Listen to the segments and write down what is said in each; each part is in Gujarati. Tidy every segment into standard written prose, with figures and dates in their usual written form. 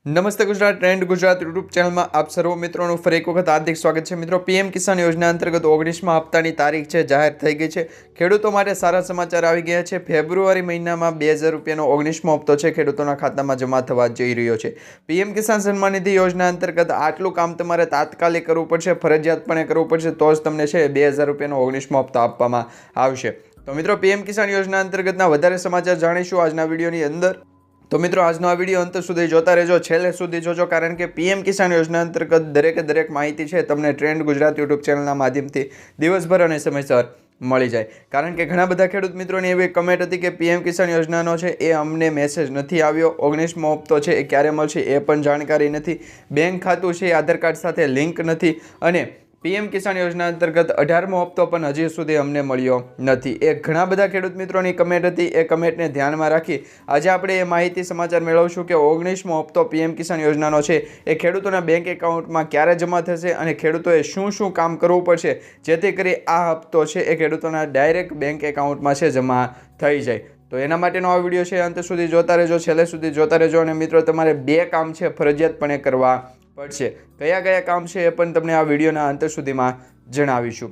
નમસ્તે ગુજરાત ટ્રેન્ડ ગુજરાત યુટ્યુબ ચેનલમાં આપ સર્વ મિત્રોનું ફરી એક વખત હાર્દિક સ્વાગત છે। મિત્રો, પીએમ કિસાન યોજના અંતર્ગત 19મા હપ્તાની તારીખ છે જાહેર થઈ ગઈ છે। ખેડૂતો માટે સારા સમાચાર આવી ગયા છે। ફેબ્રુઆરી મહિનામાં 2000 રૂપિયાનો 19મો હપ્તો છે ખેડૂતોના ખાતામાં જમા થવા જઈ રહ્યો છે। પીએમ કિસાન સન્માન નિધિ યોજના અંતર્ગત આટલું કામ તમારે તાત્કાલિક કરવું પડશે, ફરજિયાતપણે કરવું પડશે, તો જ તમને છે 2000 રૂપિયાનો 19મો હપ્તો આપવામાં આવશે। તો મિત્રો, પીએમ કિસાન યોજના અંતર્ગતના વધારે સમાચાર જાણીશું આજના વિડીયોની અંદર। તો મિત્રો, આજનો આ વિડીયો અંત સુધી જોતા રહેજો, છેલ્લે સુધી જોજો, કારણ કે પીએમ કિસાન યોજના અંતર્ગત દરેક માહિતી છે તમને ટ્રેન્ડ ગુજરાત યુટ્યુબ ચેનલના માધ્યમથી દિવસભર અને સમયસર મળી જાય। કારણ કે ઘણા બધા ખેડૂત મિત્રોની એવી કમેન્ટ હતી કે પીએમ કિસાન યોજનાનો છે એ અમને મેસેજ નથી આવ્યો, 19મો હપ્તો છે એ ક્યારે મળશે એ પણ જાણકારી નથી, બેંક ખાતું છે એ આધાર કાર્ડ સાથે લિંક નથી, અને પીએમ કિસાન યોજના અંતર્ગત 18મો હપ્તો પણ હજી સુધી અમને મળ્યો નથી। એ ઘણા બધા ખેડૂત મિત્રોની કમેન્ટ હતી। એ કમેન્ટને ધ્યાનમાં રાખી આજે આપણે એ માહિતી સમાચાર મેળવશું કે 19મો હપ્તો પીએમ કિસાન યોજનાનો છે એ ખેડૂતોના બેંક એકાઉન્ટમાં ક્યારે જમા થશે અને ખેડૂતોએ શું કામ કરવું પડશે જેથી કરી આ હપ્તો છે એ ખેડૂતોના ડાયરેક્ટ બેંક એકાઉન્ટમાં છે જમા થઈ જાય। તો એના માટેનો આ વિડીયો છે, અંત સુધી જોતા રહેજો, છેલ્લે સુધી જોતા રહેજો। અને મિત્રો, તમારે 2 કામ છે ફરજિયાતપણે કરવા પડશે। કયા કામ છે એ પણ તમને આ વિડીયોના અંત સુધીમાં જણાવીશું।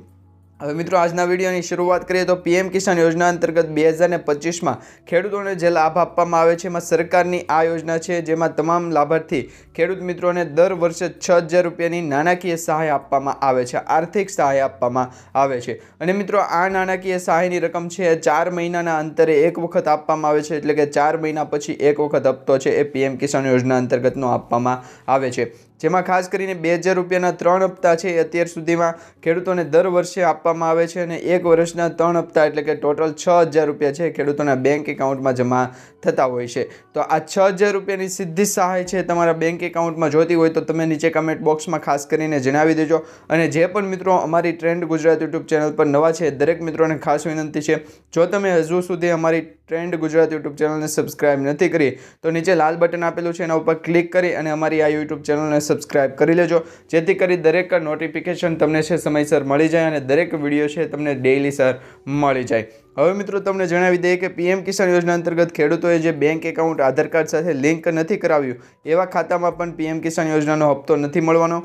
હવે મિત્રો, આજના વિડીયોની શરૂઆત કરીએ તો પીએમ કિસાન યોજના અંતર્ગત 2025માં ખેડૂતોને જે લાભ આપવામાં આવે છે એમાં સરકારની આ યોજના છે જેમાં તમામ લાભાર્થી ખેડૂત મિત્રોને દર વર્ષે 6000 રૂપિયાની નાણાકીય સહાય આપવામાં આવે છે, આર્થિક સહાય આપવામાં આવે છે। અને મિત્રો, આ નાણાકીય સહાયની રકમ છે 4 મહિનાના અંતરે એક વખત આપવામાં આવે છે, એટલે કે 4 મહિના પછી એક વખત હપ્તો છે એ પીએમ કિસાન યોજના અંતર્ગતનો આપવામાં આવે છે। જેમાં ખાસ કરીને 2000 રૂપિયાના 3 હપ્તા છે અત્યાર સુધીમાં ખેડૂતોને દર વર્ષે આપવામાં આવે છે, અને એક વર્ષના 3 હપ્તા એટલે કે ટોટલ 6000 રૂપિયા છે ખેડૂતોના બેંક એકાઉન્ટમાં જમા થતા હોય છે। તો આ 6000 રૂપિયાની સીધી સહાય છે તમારા બેંક એકાઉન્ટમાં જોતી હોય તો તમે નીચે કમેન્ટ બોક્સમાં ખાસ કરીને જણાવી દેજો। અને જે પણ મિત્રો અમારી ટ્રેન્ડ ગુજરાત યુટ્યુબ ચેનલ પર નવા છે દરેક મિત્રોને ખાસ વિનંતી છે, જો તમે હજુ સુધી અમારી ટ્રેન્ડ ગુજરાત યુટ્યુબ ચેનલને સબસ્ક્રાઇબ નથી કરી તો નીચે લાલ બટન આપેલું છે એના ઉપર ક્લિક કરી અને અમારી આ યુટ્યુબ ચેનલને સબસ્ક્રાઇબ કરી લેજો, જેથી કરી દરેક નોટિફિકેશન તમને છે સમયસર મળી જાય અને દરેક વિડીયો છે તમને ડેઇલી સર મળી જાય। હવે મિત્રો, તમને જણાવી દઈએ કે પીએમ કિસાન યોજના અંતર્ગત ખેડૂતોએ જે બેંક એકાઉન્ટ આધાર કાર્ડ સાથે લિંક નથી કરાવ્યું એવા ખાતામાં પણ પીએમ કિસાન યોજનાનો હપ્તો નથી મળવાનો।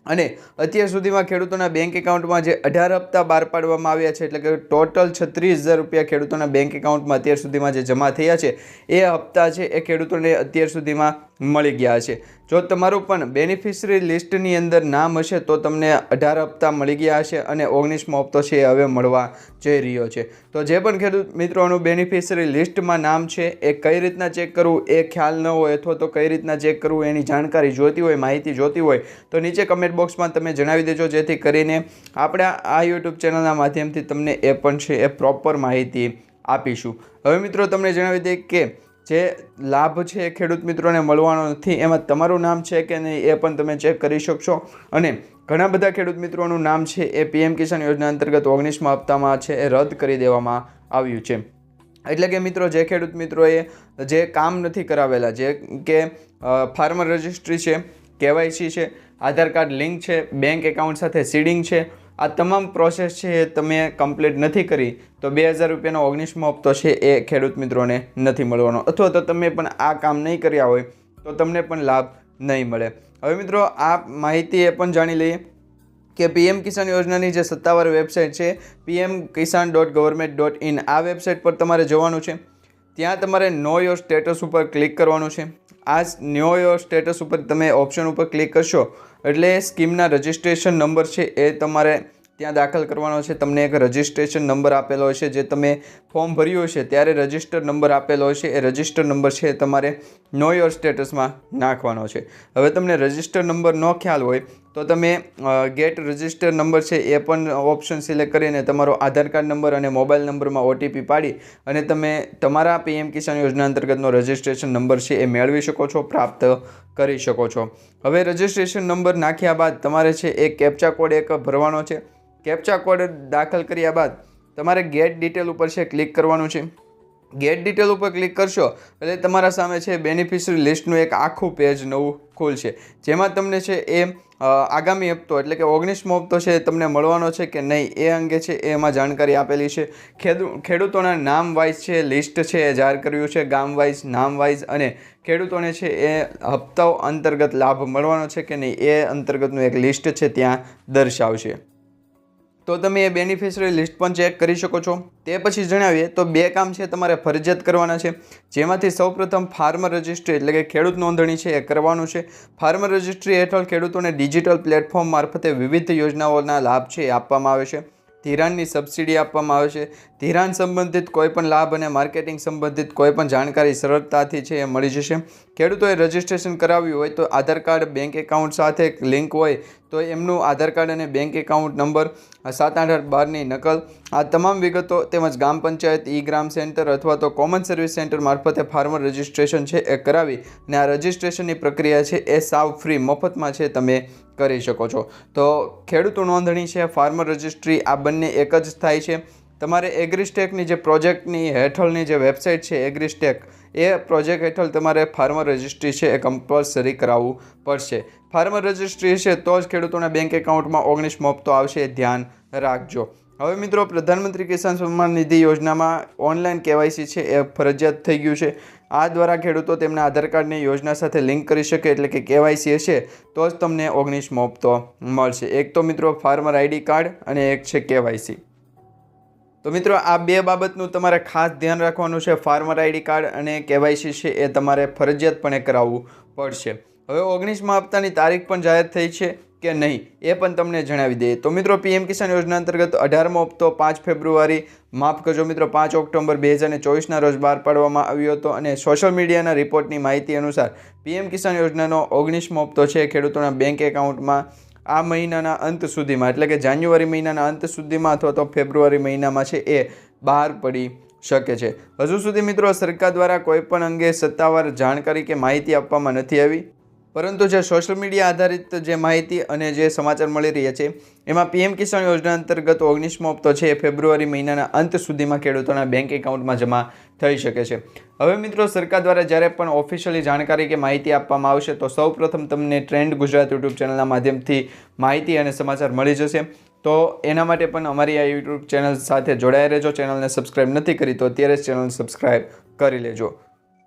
અને અત્યાર સુધીમાં ખેડૂતોના બેંક એકાઉન્ટમાં જે 18 હપ્તા બહાર પાડવામાં આવ્યા છે, એટલે કે ટોટલ 36000 રૂપિયા ખેડૂતોના બેંક એકાઉન્ટમાં અત્યાર સુધીમાં જે જમા થયા છે એ હપ્તા છે એ ખેડૂતોને અત્યાર સુધીમાં મળી ગયા છે। જો તમારું પણ બેનિફિશરી લિસ્ટની અંદર નામ હશે તો તમને 18 હપ્તા મળી ગયા હશે અને 19મો હપ્તો છે એ હવે મળવા જઈ રહ્યો છે। તો જે પણ ખેડૂત મિત્રોનું બેનિફિશરી લિસ્ટમાં નામ છે એ કઈ રીતના ચેક કરવું એ ખ્યાલ ન હોય અથવા તો કઈ રીતના ચેક કરવું એની જાણકારી જોતી હોય, માહિતી જોતી હોય તો નીચે કમેન્ટ બોક્સમાં તમે જણાવી દેજો, જેથી કરીને આપણે આ યુટ્યુબ ચેનલના માધ્યમથી તમને એ પણ છે એ પ્રોપર માહિતી આપીશું। હવે મિત્રો, તમને જણાવી દઈએ કે જે લાભ છે એ ખેડૂત મિત્રોને મળવાનો નથી એમાં તમારું નામ છે કે નહીં એ પણ તમે ચેક કરી શકશો। અને ઘણા બધા ખેડૂત મિત્રોનું નામ છે એ પીએમ કિસાન યોજના અંતર્ગત 19મા હપ્તામાં છે એ રદ કરી દેવામાં આવ્યું છે। એટલે કે મિત્રો, જે ખેડૂત મિત્રોએ જે કામ નથી કરાવેલા, જે કે ફાર્મર રજિસ્ટ્રી છે, કેવાયસી છે, આધાર કાર્ડ લિંક છે, બેંક એકાઉન્ટ સાથે સીડિંગ છે, આ તમામ પ્રોસેસ છે એ તમે કમ્પ્લીટ નથી કરી તો 2000 રૂપિયાનો 19મો હપ્તો છે એ ખેડૂત મિત્રોને નથી મળવાનો, અથવા તો તમે પણ આ કામ નહીં કર્યા હોય તો તમને પણ લાભ નહીં મળે। હવે મિત્રો, આ માહિતી એ પણ જાણી લઈએ કે પીએમ કિસાન યોજનાની જે સત્તાવાર વેબસાઇટ છે pm-kisan.government.in, આ વેબસાઇટ પર તમારે જવાનું છે। ત્યાં તમારે નો યોર સ્ટેટસ ઉપર ક્લિક કરવાનું છે। આ નો યોર સ્ટેટસ ઉપર તમે ઓપ્શન ઉપર ક્લિક કરશો એટલે સ્કીમના રજિસ્ટ્રેશન નંબર છે એ તમારે ત્યાં દાખલ કરવાનો છે। તમને એક રજિસ્ટ્રેશન નંબર આપેલો હશે, જે તમે ફોર્મ ભર્યું હશે ત્યારે રજિસ્ટર નંબર આપેલો હશે, એ રજિસ્ટર નંબર છે તમારે નો યોર સ્ટેટસમાં નાખવાનો છે। હવે તમને રજિસ્ટર નંબર ન ખ્યાલ હોય તો તમે ગેટ રજિસ્ટર નંબર છે એ પણ ઓપ્શન સિલેક્ટ કરીને તમારો આધાર કાર્ડ નંબર અને મોબાઈલ નંબરમાં OTP પાડી અને તમે તમારા પીએમ કિસાન યોજના અંતર્ગતનો રજિસ્ટ્રેશન નંબર છે એ મેળવી શકો છો, પ્રાપ્ત કરી શકો છો। હવે રજિસ્ટ્રેશન નંબર નાખ્યા બાદ તમારે છે એક કેપ્ચા કોડ એક ભરવાનો છે। કેપ્ચા કોડ દાખલ કર્યા બાદ તમારે ગેટ ડિટેલ ઉપર છે ક્લિક કરવાનું છે। ગેટ ડિટેલ ઉપર ક્લિક કરશો એટલે તમારા સામે છે બેનિફિશરી લિસ્ટનું એક આખું પેજ નવું ખુલશે, જેમાં તમને છે એ આગામી હપ્તો એટલે કે 19મો હપ્તો છે તમને મળવાનો છે કે નહીં એ અંગે છે એમાં જાણકારી આપેલી છે. ખેડૂતોના નામ વાઇઝ છે લિસ્ટ છે એ જાહેર કર્યું છે, ગામ વાઇઝ, નામ વાઇઝ, અને ખેડૂતોને છે એ હપ્તાઓ અંતર્ગત લાભ મળવાનો છે કે નહીં એ અંતર્ગતનું એક લિસ્ટ છે ત્યાં દર્શાવશે. તો તમે એ બેનિફિશરી લિસ્ટ પણ ચેક કરી શકો છો. તે પછી જણાવીએ તો 2 કામ છે તમારે ફરજિયાત કરવાના છે, જેમાંથી સૌપ્રથમ ફાર્મર રજિસ્ટ્રી એટલે કે ખેડૂત નોંધણી છે એ કરવાનું છે. ફાર્મર રજિસ્ટ્રી હેઠળ ખેડૂતોને ડિજિટલ પ્લેટફોર્મ મારફતે વિવિધ યોજનાઓના લાભ છે એ આપવામાં આવે છે. ધિરાણની સબસિડી આપવામાં આવે છે. ધિરાણ સંબંધિત કોઈપણ લાભ અને માર્કેટિંગ સંબંધિત કોઈપણ જાણકારી સરળતાથી છે એ મળી જશે. ખેડૂતોએ રજિસ્ટ્રેશન કરાવ્યું હોય તો આધાર કાર્ડ બેંક એકાઉન્ટ સાથે લિંક હોય તો એમનું આધાર કાર્ડ અને બેંક એકાઉન્ટ નંબર, 78812ની નકલ, આ તમામ વિગતો તેમજ ગ્રામ પંચાયત, ગ્રામ સેન્ટર અથવા તો કોમન સર્વિસ સેન્ટર મારફતે ફાર્મર રજિસ્ટ્રેશન છે એ કરાવી અને આ રજિસ્ટ્રેશનની પ્રક્રિયા છે એ સાવ ફ્રી મફતમાં છે તમે કરી શકો છો. તો ખેડૂતો નોંધણી છે, ફાર્મર રજિસ્ટ્રી, આ બંને એક જ થાય છે. તમારે એગ્રીસ્ટેકની જે પ્રોજેક્ટની હેઠળની જે વેબસાઇટ છે એગ્રીસ્ટેક, એ પ્રોજેક્ટ હેઠળ તમારે ફાર્મર રજિસ્ટ્રી છે એ કમ્પલસરી કરાવવું પડશે. ફાર્મર રજિસ્ટ્રી છે તો જ ખેડૂતોના બેંક એકાઉન્ટમાં 19મો હપ્તો આવશે, એ ધ્યાન રાખજો. હવે મિત્રો, પ્રધાનમંત્રી કિસાન સન્માન નિધિ યોજનામાં ઓનલાઈન KYC છે એ ફરજિયાત થઈ ગયું છે. આ દ્વારા ખેડૂતો તેમના આધાર કાર્ડની યોજના સાથે લિંક કરી શકે એટલે કે KYC હશે તો જ તમને 19મો હપ્તો મળશે. એક તો મિત્રો ફાર્મર ID કાર્ડ અને એક છે KYC. તો મિત્રો, આ 2 બાબતનું તમારે ખાસ ધ્યાન રાખવાનું છે. ફાર્મર ID કાર્ડ અને KYC છે એ તમારે ફરજિયાતપણે કરાવવું પડશે. હવે 19મા હપ્તાની તારીખ પણ જાહેર થઈ છે કે નહીં એ પણ તમને જણાવી દઈએ. તો મિત્રો, PM કિસાન યોજના અંતર્ગત 18મો હપ્તો 5 ફેબ્રુઆરી, માફ કરજો મિત્રો, 5 ઓક્ટોબર 2024ના રોજ બહાર પાડવામાં આવ્યો હતો અને સોશિયલ મીડિયાના રિપોર્ટની માહિતી અનુસાર PM કિસાન યોજનાનો 19મો હપ્તો છે ખેડૂતોના બેંક એકાઉન્ટમાં આ મહિનાના અંત સુધીમાં એટલે કે જાન્યુઆરી મહિનાના અંત સુધીમાં અથવા તો ફેબ્રુઆરી મહિનામાં છે એ બહાર પડી શકે છે. હજુ સુધી મિત્રો સરકાર દ્વારા કોઈપણ અંગે સત્તાવાર જાણકારી કે માહિતી આપવામાં નથી આવી, પરંતુ જે સોશિયલ મીડિયા આધારિત જે માહિતી અને જે સમાચાર મળી રહ્યા છે એમાં PM કિસાન યોજના અંતર્ગત 19મો હપ્તો છે એ ફેબ્રુઆરી મહિનાના અંત સુધીમાં ખેડૂતોના બેંક એકાઉન્ટમાં જમા થઈ શકે છે. હવે મિત્રો, સરકાર દ્વારા જ્યારે પણ ઓફિશિયલી જાણકારી કે માહિતી આપવામાં આવશે તો સૌપ્રથમ તમને ટ્રેન્ડ ગુજરાત YouTube ચેનલના માધ્યમથી માહિતી અને સમાચાર મળી જશે. તો એના માટે પણ અમારી આ YouTube ચેનલ સાથે જોડાઈ રહેજો. ચેનલને સબસ્ક્રાઈબ નથી કરી તો અત્યારે જ ચેનલ સબસ્ક્રાઈબ કરી લેજો.